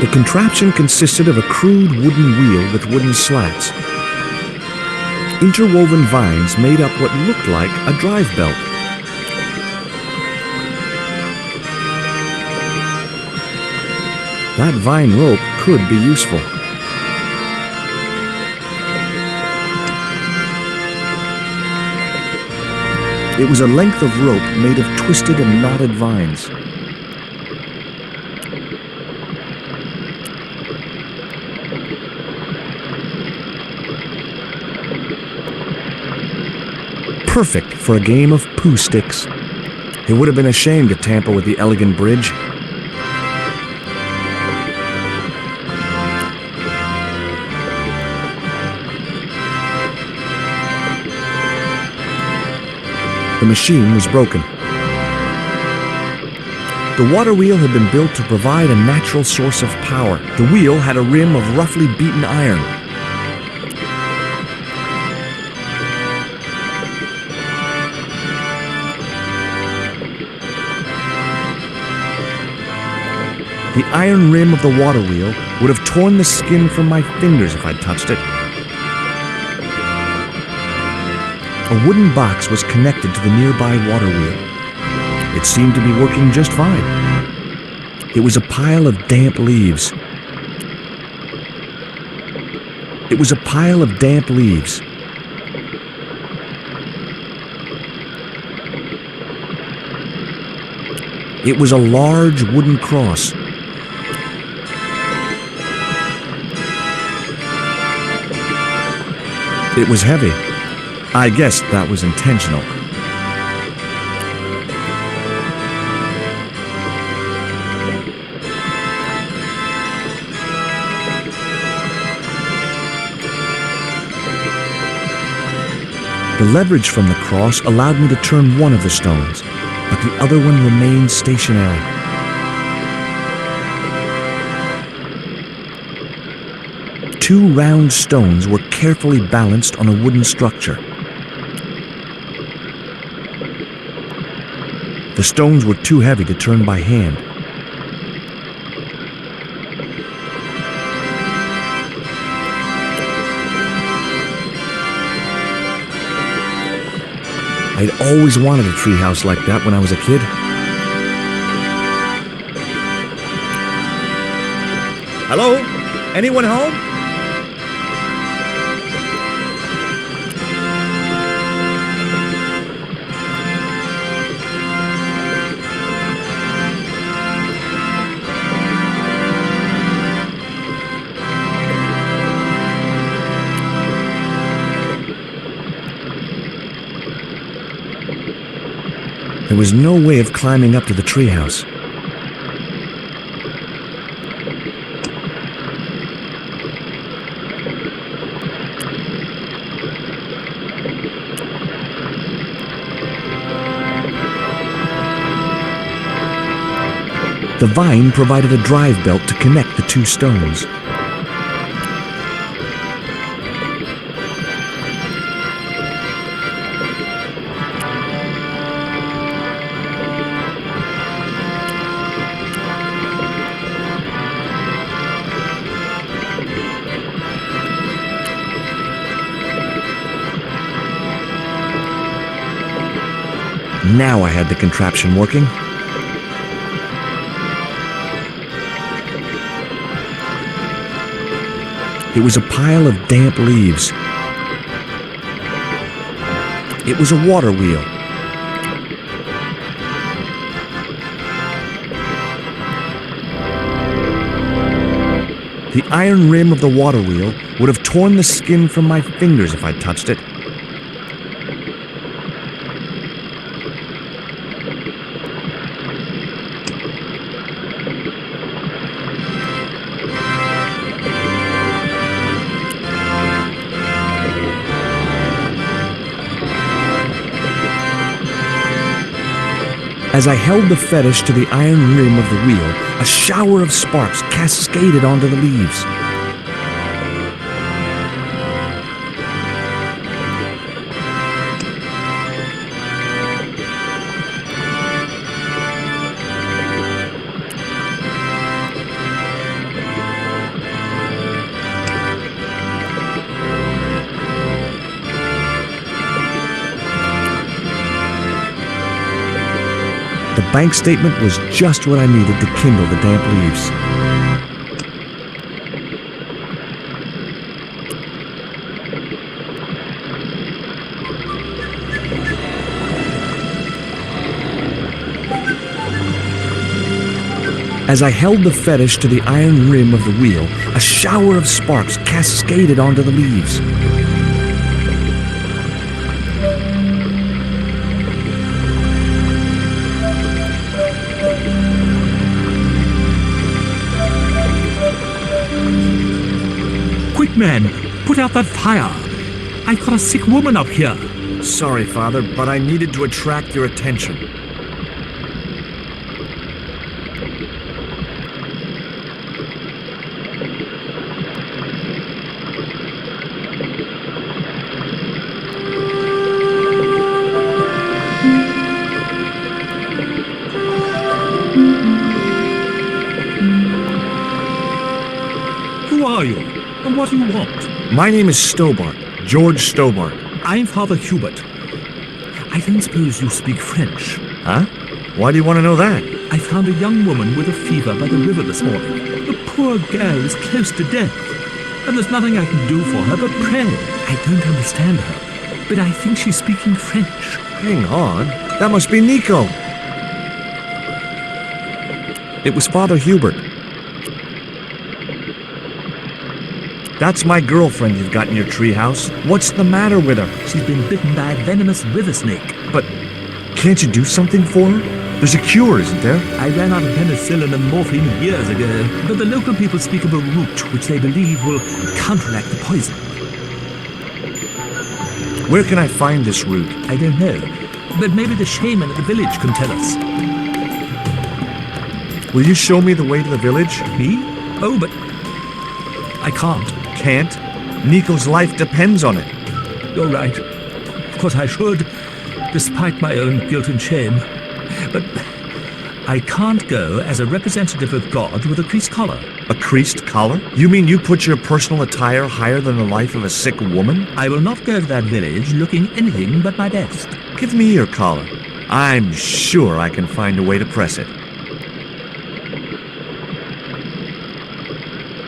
The contraption consisted of a crude wooden wheel with wooden slats. Interwoven vines made up what looked like a drive belt. That vine rope could be useful. It was a length of rope made of twisted and knotted vines. Perfect for a game of poo sticks. It would have been a shame to tamper with the elegant bridge. The machine was broken. The water wheel had been built to provide a natural source of power. The wheel had a rim of roughly beaten iron. The iron rim of the water wheel would have torn the skin from my fingers if I'd touched it. A wooden box was connected to the nearby water wheel. It seemed to be working just fine. It was a pile of damp leaves. It was a pile of damp leaves. It was a large wooden cross. It was heavy. I guess that was intentional. The leverage from the cross allowed me to turn one of the stones, but the other one remained stationary. Two round stones were carefully balanced on a wooden structure. The stones were too heavy to turn by hand. I'd always wanted a treehouse like that when I was a kid. Hello? Anyone home? There was no way of climbing up to the treehouse. The vine provided a drive belt to connect the two stones. Now I had the contraption working. It was a pile of damp leaves. It was a water wheel. The iron rim of the water wheel would have torn the skin from my fingers if I'd touched it. As I held the fetish to the iron rim of the wheel, a shower of sparks cascaded onto the leaves. bank statement was just what I needed to kindle the damp leaves. As I held the fetish to the iron rim of the wheel, a shower of sparks cascaded onto the leaves. Quick, man! Put out that fire! I've got a sick woman up here! Sorry, Father, but I needed to attract your attention. Who are you? And what do you want? My name is Stobart, George Stobart. I'm Father Hubert. I don't suppose you speak French. Huh? Why do you want to know that? I found a young woman with a fever by the river this morning. The poor girl is close to death, and there's nothing I can do for her but pray. I don't understand her, but I think she's speaking French. Hang on. That must be Nico. It was Father Hubert. That's my girlfriend you've got in your treehouse. What's the matter with her? She's been bitten by a venomous river snake. But can't you do something for her? There's a cure, isn't there? I ran out of penicillin and morphine years ago, but the local people speak of a root which they believe will counteract the poison. Where can I find this root? I don't know, but maybe the shaman at the village can tell us. Will you show me the way to the village? Me? Oh, but I can't. Can't? Nico's life depends on it. You're right. Of course I should, despite my own guilt and shame. But I can't go as a representative of God with a creased collar. A creased collar? You mean you put your personal attire higher than the life of a sick woman? I will not go to that village looking anything but my best. Give me your collar. I'm sure I can find a way to press it.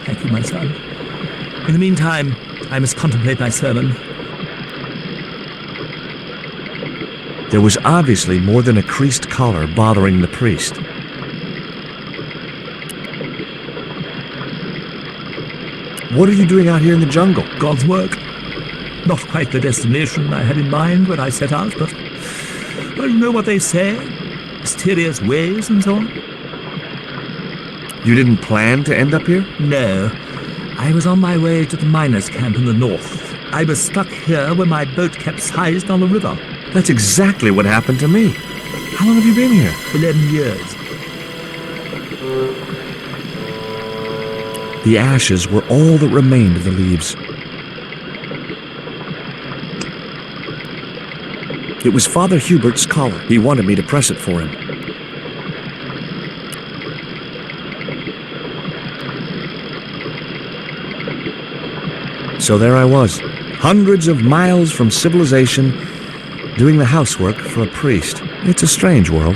Thank you, my son. In the meantime, I must contemplate my sermon. There was obviously more than a creased collar bothering the priest. What are you doing out here in the jungle? God's work. Not quite the destination I had in mind when I set out, but, well, you know what they say. Mysterious ways and so on. You didn't plan to end up here? No. I was on my way to the miners' camp in the north. I was stuck here when my boat capsized on the river. That's exactly what happened to me. How long have you been here? 11 years. The ashes were all that remained of the leaves. It was Father Hubert's collar. He wanted me to press it for him. So there I was, hundreds of miles from civilization, doing the housework for a priest. It's a strange world.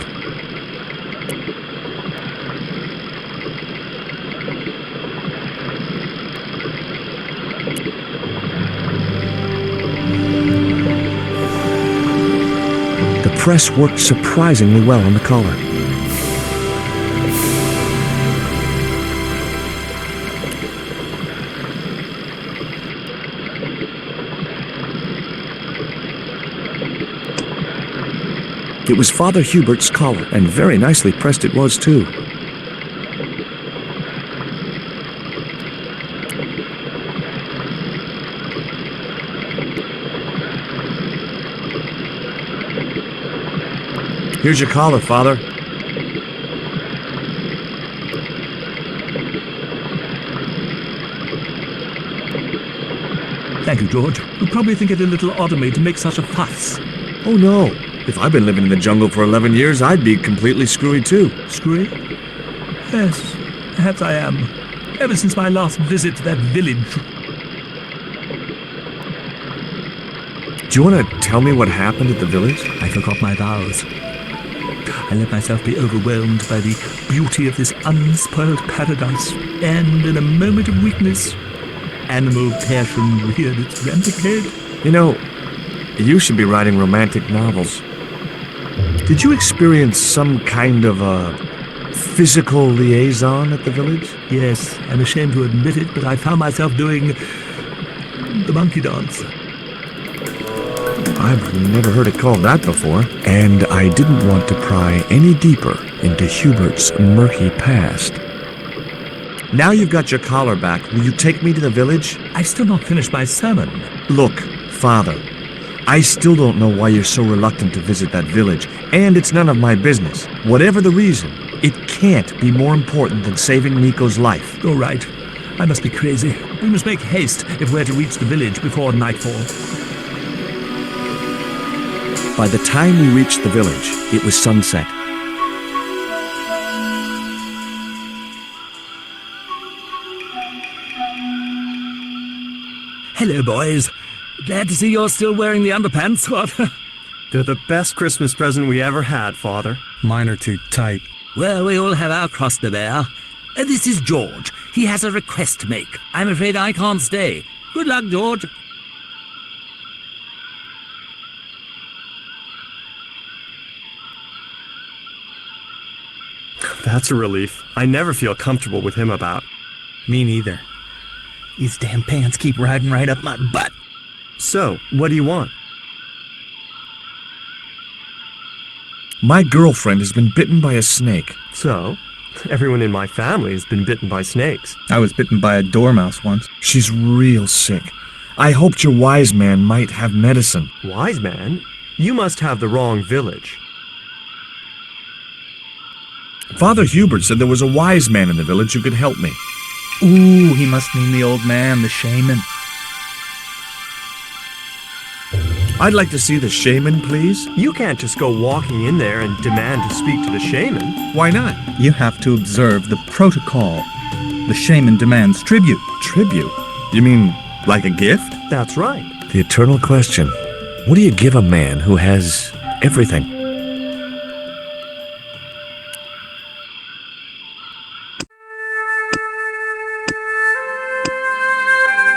The press worked surprisingly well on the collar. It was Father Hubert's collar, and very nicely pressed it was, too. Here's your collar, Father. Thank you, George. You probably think it a little odd of me to make such a fuss. Oh, no. If I've been living in the jungle for 11 years, I'd be completely screwy, too. Screwy? Yes, perhaps I am. Ever since my last visit to that village. Do you want to tell me what happened at the village? I forgot my vows. I let myself be overwhelmed by the beauty of this unspoiled paradise, and in a moment of weakness, animal passion reared its rampant head. You know, you should be writing romantic novels. Did you experience some kind of a physical liaison at the village? Yes, I'm ashamed to admit it, but I found myself doing the monkey dance. I've never heard it called that before. And I didn't want to pry any deeper into Hubert's murky past. Now you've got your collar back, will you take me to the village? I've still not finished my sermon. Look, Father, I still don't know why you're so reluctant to visit that village, and it's none of my business. Whatever the reason, it can't be more important than saving Nico's life. You're right. I must be crazy. We must make haste if we're to reach the village before nightfall. By the time we reached the village, it was sunset. Hello, boys. Glad to see you're still wearing the underpants. What? They're the best Christmas present we ever had, Father. Mine are too tight. Well, we all have our cross to bear. This is George. He has a request to make. I'm afraid I can't stay. Good luck, George. That's a relief. I never feel comfortable with him about. Me neither. These damn pants keep riding right up my butt. So, what do you want? My girlfriend has been bitten by a snake. So, everyone in my family has been bitten by snakes. I was bitten by a dormouse once. She's real sick. I hoped your wise man might have medicine. Wise man? You must have the wrong village. Father Hubert said there was a wise man in the village who could help me. Ooh, he must mean the old man, the shaman. I'd like to see the shaman, please. You can't just go walking in there and demand to speak to the shaman. Why not? You have to observe the protocol. The shaman demands tribute. Tribute? You mean like a gift? That's right. The eternal question. What do you give a man who has everything?